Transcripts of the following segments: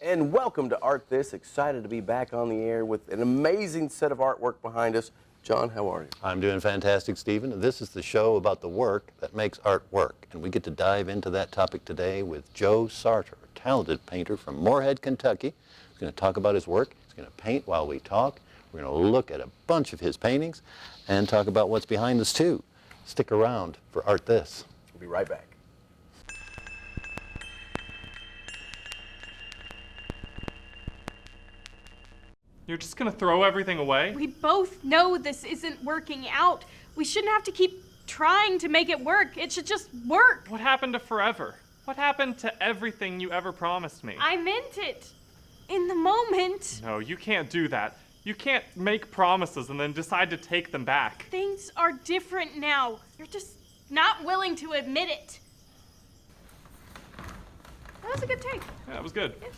and welcome to Art This. Excited to be back on the air with an amazing set of artwork behind us. John, how are you? I'm doing fantastic, Stephen. This is the show about the work that makes art work, and we get to dive into that topic today with Joe Sardar, a talented painter from Moorhead, Kentucky. He's going to talk about his work. He's going to paint while we talk. We're going to look at a bunch of his paintings and talk about what's behind us, too. Stick around for Art This. We'll be right back. You're just gonna throw everything away? We both know this isn't working out. We shouldn't have to keep trying to make it work. It should just work. What happened to forever? What happened to everything you ever promised me? I meant it. In the moment. No, you can't do that. You can't make promises and then decide to take them back. Things are different now. You're just not willing to admit it. That was a good take. Yeah, that was good. Yeah.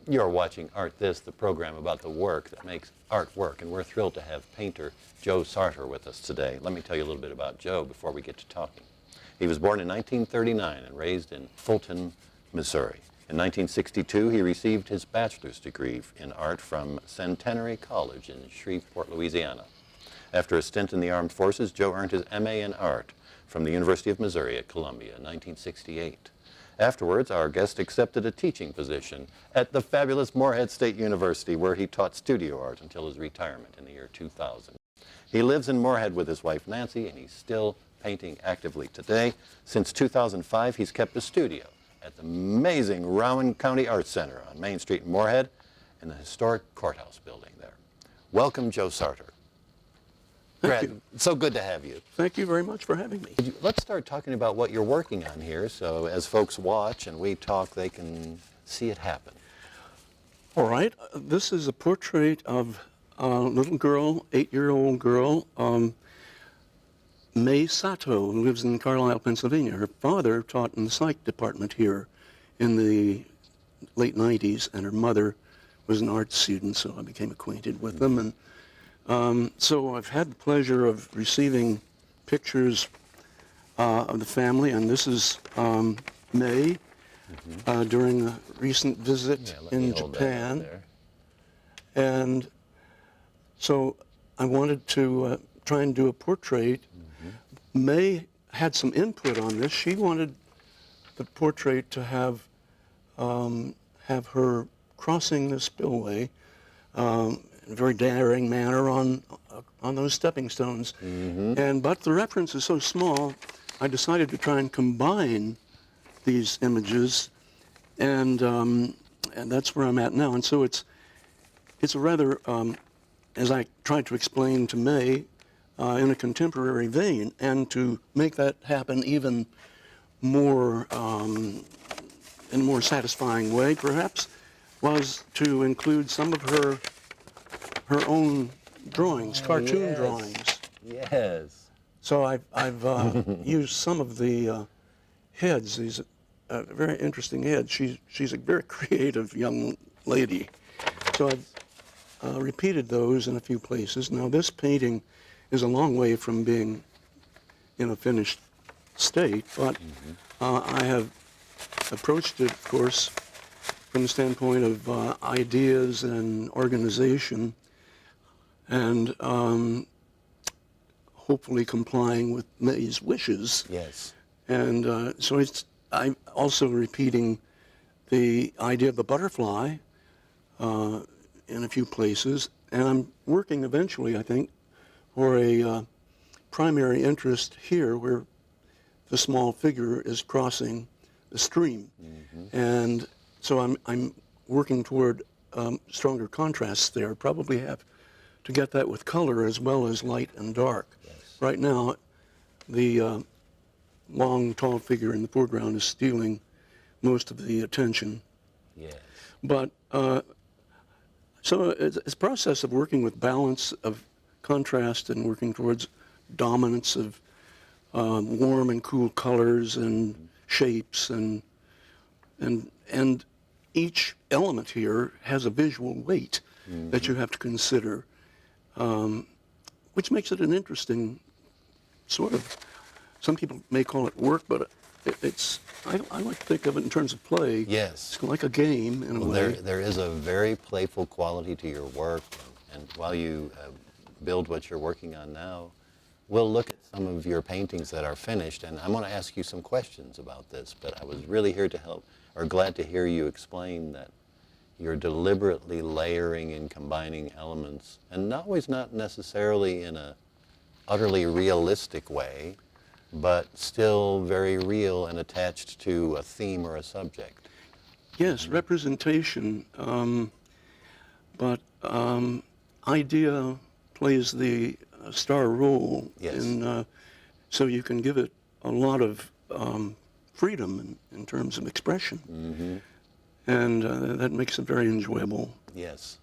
You're watching Art This, the program about the work that makes art work, and we're thrilled to have painter Joe Sardar with us today. Let me tell you a little bit about Joe before we get to talking. He was born in 1939 and raised in Fulton, Missouri. In 1962, he received his bachelor's degree in art from Centenary College in Shreveport, Louisiana. After a stint in the armed forces, Joe earned his M.A. in art from the University of Missouri at Columbia in 1968. Afterwards, our guest accepted a teaching position at the fabulous Moorhead State University, where he taught studio art until his retirement in the year 2000. He lives in Moorhead with his wife, Nancy, and he's still painting actively today. Since 2005, he's kept a studio at the amazing Rowan County Arts Center on Main Street in Moorhead in the historic courthouse building there. Welcome, Joe Sardar. Thank you. So good to have you. Thank you very much for having me. Let's start talking about what you're working on here, so as folks watch and we talk, they can see it happen. All right. This is a portrait of a little girl, 8-year-old girl, May Sato, who lives in Carlisle, Pennsylvania. Her father taught in the psych department here in the late 90s, and her mother was an art student, so I became acquainted with them. And so I've had the pleasure of receiving pictures of the family, and this is May during a recent visit in Japan. And so I wanted to try and do a portrait. May had some input on this. She wanted the portrait to have her crossing the spillway in a very daring manner on those stepping stones. But the reference is so small, I decided to try and combine these images, and that's where I'm at now. And so it's a rather, as I tried to explain to May, in a contemporary vein, and to make that happen even more in a more satisfying way, perhaps, was to include some of her own drawings, cartoon drawings. Yes. So I've used some of the heads. These very interesting heads. She's a very creative young lady. So I've repeated those in a few places. Now this painting is a long way from being in a finished state, but I have approached it, of course, from the standpoint of ideas and organization, and hopefully complying with May's wishes. Yes. And so I'm also repeating the idea of the butterfly in a few places, and I'm working eventually, I think, for a primary interest here where the small figure is crossing the stream. And so I'm working toward stronger contrasts there. Probably have to get that with color as well as light and dark. Yes. Right now, the long, tall figure in the foreground is stealing most of the attention. Yes. But so it's a process of working with balance of contrast and working towards dominance of warm and cool colors and shapes, and each element here has a visual weight that you have to consider, which makes it an interesting sort of, some people may call it work, but I like to think of it in terms of play. Yes. It's like a game in a Well, way. there is a very playful quality to your work, and while you build what you're working on now, we'll look at some of your paintings that are finished, and I'm going to ask you some questions about this, but I was really here to help, or glad to hear you explain that you're deliberately layering and combining elements, and always not necessarily in a utterly realistic way, but still very real and attached to a theme or a subject. Yes, representation, but idea plays the star role. Yes. So you can give it a lot of freedom in terms of expression. And that makes it very enjoyable. Yes,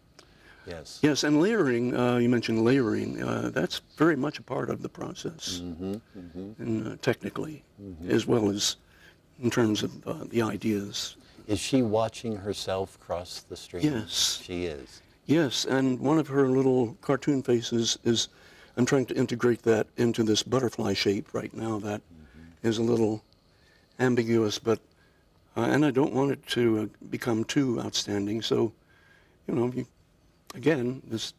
yes. Yes, and layering, you mentioned layering, that's very much a part of the process, and technically, as well as in terms of the ideas. Is she watching herself cross the stream? Yes. She is. Yes, and one of her little cartoon faces is, I'm trying to integrate that into this butterfly shape right now that is a little ambiguous, but, and I don't want it to become too outstanding, so, again, this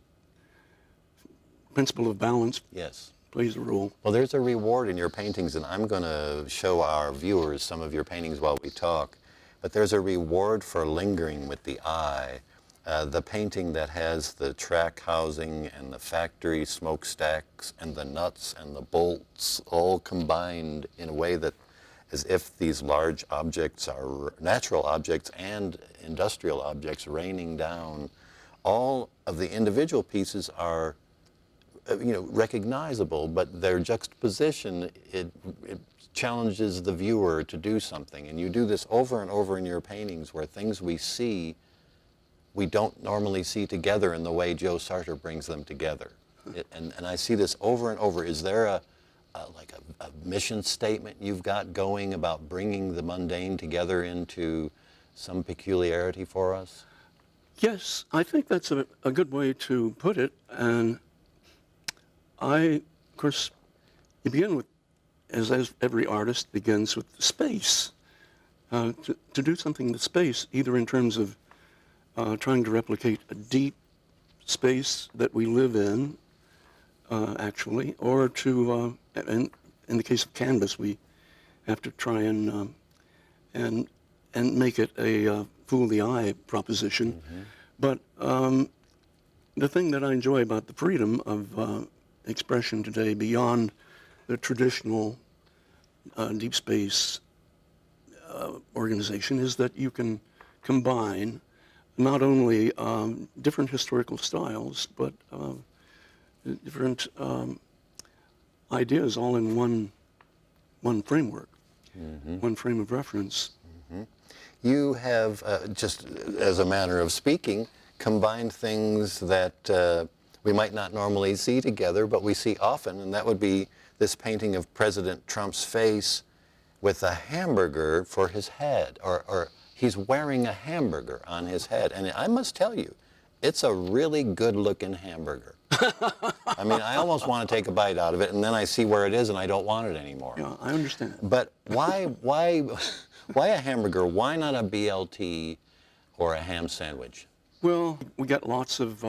principle of balance Yes. plays a role. Well, there's a reward in your paintings, and I'm going to show our viewers some of your paintings while we talk. But there's a reward for lingering with the eye. The painting that has the track housing and the factory smokestacks and the nuts and the bolts all combined in a way that as if these large objects are natural objects and industrial objects raining down. All of the individual pieces are recognizable, but their juxtaposition, it challenges the viewer to do something. And you do this over and over in your paintings where things we see, we don't normally see together in the way Joe Sardar brings them together. And I see this over and over. Is there a mission statement you've got going about bringing the mundane together into some peculiarity for us? Yes, I think that's a good way to put it. And of course, you begin with, as every artist begins with space. To do something with space, either in terms of trying to replicate a deep space that we live in, actually, or to, in the case of canvas, we have to try and make it a fool the eye proposition. But the thing that I enjoy about the freedom of expression today, beyond the traditional deep space organization, is that you can combine not only different historical styles, but different ideas all in one framework, one frame of reference. You have, just as a manner of speaking, combined things that we might not normally see together, but we see often, and that would be this painting of President Trump's face with a hamburger for his head, or he's wearing a hamburger on his head. And I must tell you, it's a really good-looking hamburger. I mean, I almost want to take a bite out of it, and then I see where it is, and I don't want it anymore. Yeah, I understand. But why a hamburger? Why not a BLT or a ham sandwich? Well, we got lots of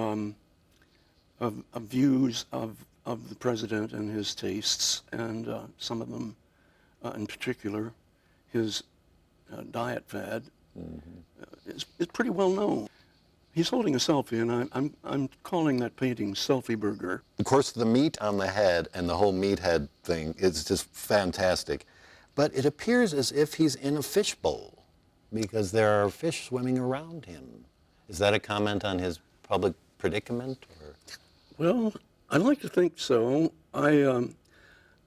views of the president and his tastes, and some of them, in particular, his diet fad is pretty well known. He's holding a selfie, and I'm calling that painting Selfie Burger. Of course, the meat on the head and the whole meathead thing is just fantastic. But it appears as if he's in a fishbowl because there are fish swimming around him. Is that a comment on his public predicament? Or? Well, I'd like to think so. I,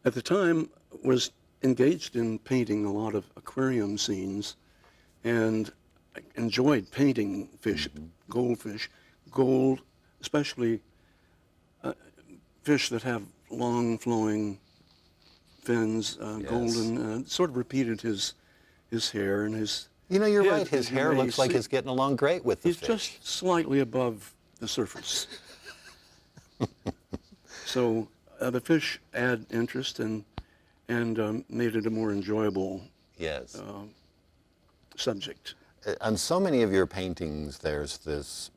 at the time, was engaged in painting a lot of aquarium scenes, and I enjoyed painting fish, goldfish, gold, especially fish that have long flowing fins, golden, sort of repeated his hair and his. You know, you're head, right. His hair looks like it's getting along great with the He's fish. just slightly above the surface. So the fish add interest and made it a more enjoyable Yes. subject. On so many of your paintings, there's this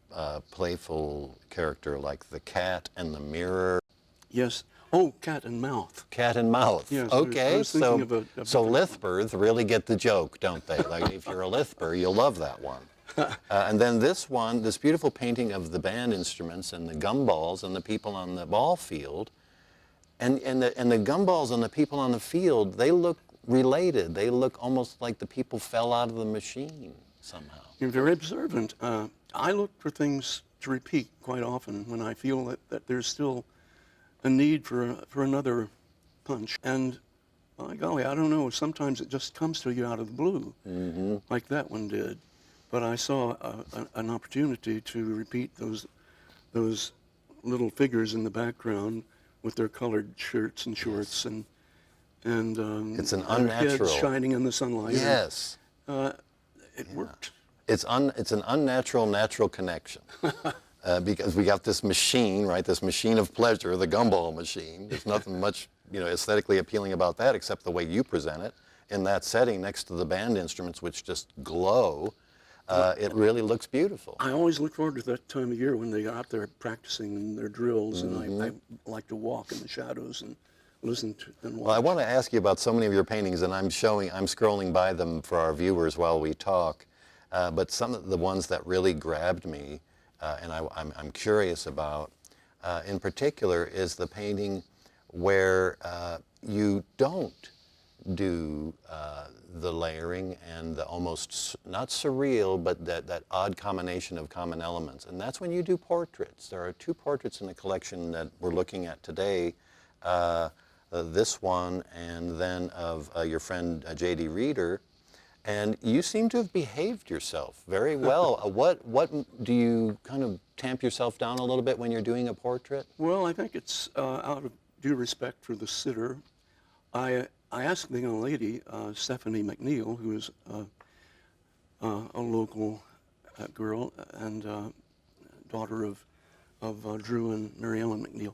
playful character like the cat and the mirror. Yes. Oh, cat and mouth. Cat and mouth. Yes, I Okay, was thinking of a so different Lithbirds really get the joke, don't they? Like if you're a Lithber, you'll love that one. And then this one, this beautiful painting of the band instruments and the gumballs and the people on the ball field, and the gumballs and the people on the field, they look related. They look almost like the people fell out of the machine somehow. You're very observant. I look for things to repeat quite often when I feel that there's still a need for another punch. And by golly, I don't know, sometimes it just comes to you out of the blue, like that one did. But I saw an opportunity to repeat those little figures in the background with their colored shirts and shorts and It's an their heads unnatural. shining in the sunlight. Yes. It worked. It's an unnatural, natural connection. Because we got this machine, right? This machine of pleasure, the Gumball Machine. There's nothing much, aesthetically appealing about that except the way you present it in that setting next to the band instruments, which just glow. It really looks beautiful. I always look forward to that time of year when they are out there practicing their drills, and I like to walk in the shadows and listen to and watch. Well, I want to ask you about so many of your paintings, and I'm scrolling by them for our viewers while we talk. But some of the ones that really grabbed me, and I'm curious about, in particular, is the painting where you don't do the layering and the almost not surreal, but that odd combination of common elements. And that's when you do portraits. There are 2 portraits in the collection that we're looking at today. This one, and then of your friend J.D. Reader. And you seem to have behaved yourself very well. What do you kind of tamp yourself down a little bit when you're doing a portrait? Well, I think it's out of due respect for the sitter. I asked the young lady, Stephanie McNeil, who is a local girl and daughter of Drew and Mary Ellen McNeil,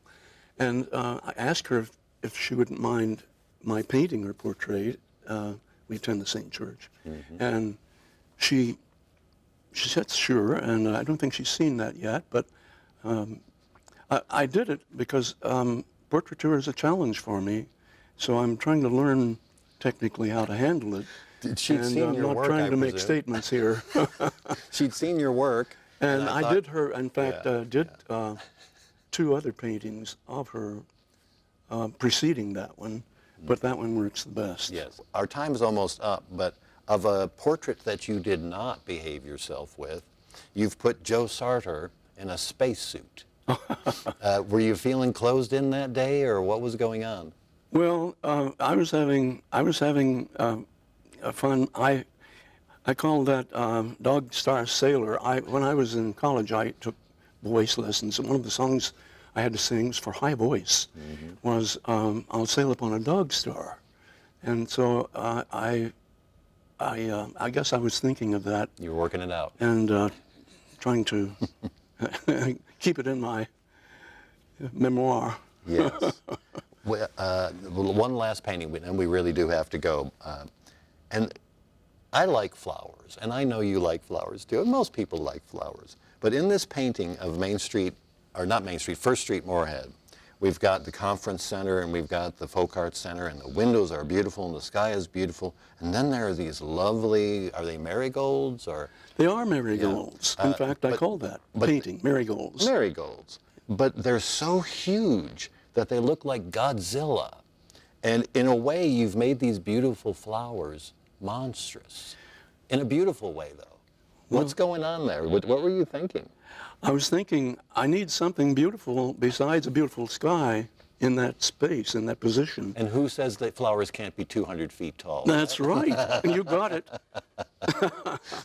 and I asked her if she wouldn't mind my painting her portrait. We attend the same church, and she said sure, and I don't think she's seen that yet, but I did it because portraiture is a challenge for me, so I'm trying to learn technically how to handle it. She'd seen I'm your not work, trying I to make presume. statements here. She'd seen your work. And I I thought- did her, in fact, did 2 other paintings of her preceding that one, but that one works the best. Yes. Our time is almost up, but of a portrait that you did not behave yourself with, you've put Joe Sardar in a spacesuit. Were you feeling closed in that day, or what was going on? Well, I was having fun. I called that Dog Star Sailor. When I was in college, I took voice lessons, and one of the songs I had to sing for high voice was "I'll Sail Upon a Dog Star," and so I guess I was thinking of that You were working it out. and trying to keep it in my memoir. Yes. Well, one last painting, and we really do have to go. And I like flowers, and I know you like flowers too, and most people like flowers. But in this painting of First Street, Moorhead, we've got the conference center, and we've got the folk arts center, and the windows are beautiful, and the sky is beautiful. And then there are these lovely, are they marigolds or? They are marigolds. In fact, I call that painting marigolds. Marigolds. But they're so huge that they look like Godzilla. And in a way, you've made these beautiful flowers monstrous. In a beautiful way, though. What's going on there? What were you thinking? I was thinking I need something beautiful besides a beautiful sky in that space, in that position. And who says that flowers can't be 200 feet tall? That's right. You got it.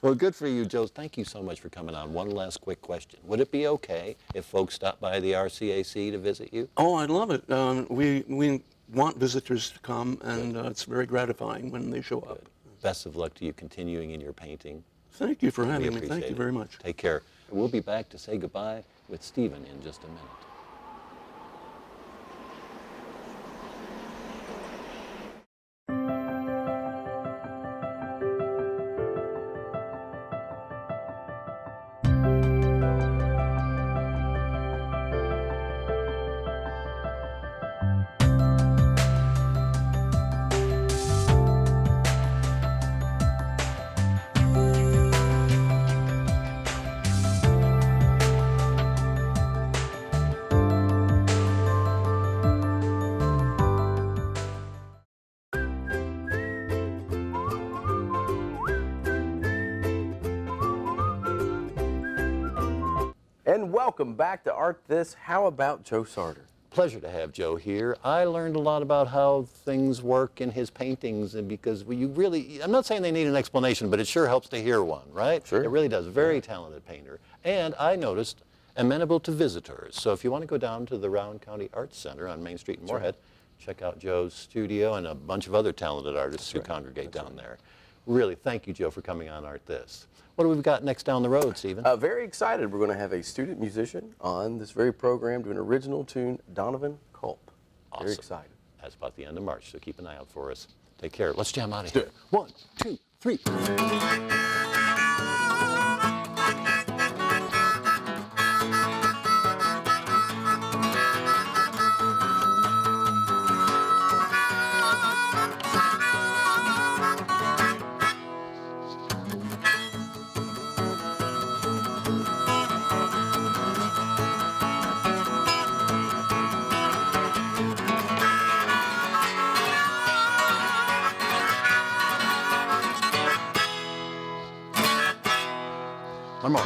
Well, good for you, Joe. Thank you so much for coming on. One last quick question. Would it be okay if folks stopped by the RCAC to visit you? Oh, I'd love it. We want visitors to come, and it's very gratifying when they show up. Best of luck to you continuing in your painting. Thank you for We having me. appreciate Thank you it. very much. Take care. We'll be back to say goodbye with Stephen in just a minute. And welcome back to Art This. How about Joe Sardar? Pleasure to have Joe here. I learned a lot about how things work in his paintings, and because you really, I'm not saying they need an explanation, but it sure helps to hear one, right? Sure. It really does. Very talented painter. And I noticed amenable to visitors. So if you want to go down to the Rowan County Arts Center on Main Street in Moorhead, check out Joe's studio and a bunch of other talented artists who congregate down there. Really, thank you, Joe, for coming on Art This. What do we got next down the road, Stephen? Very excited. We're going to have a student musician on this very program doing an original tune, Donovan Culp. Awesome. Very excited. That's about the end of March, so keep an eye out for us. Take care. Let's jam out of here. 1, 2, 3. One more.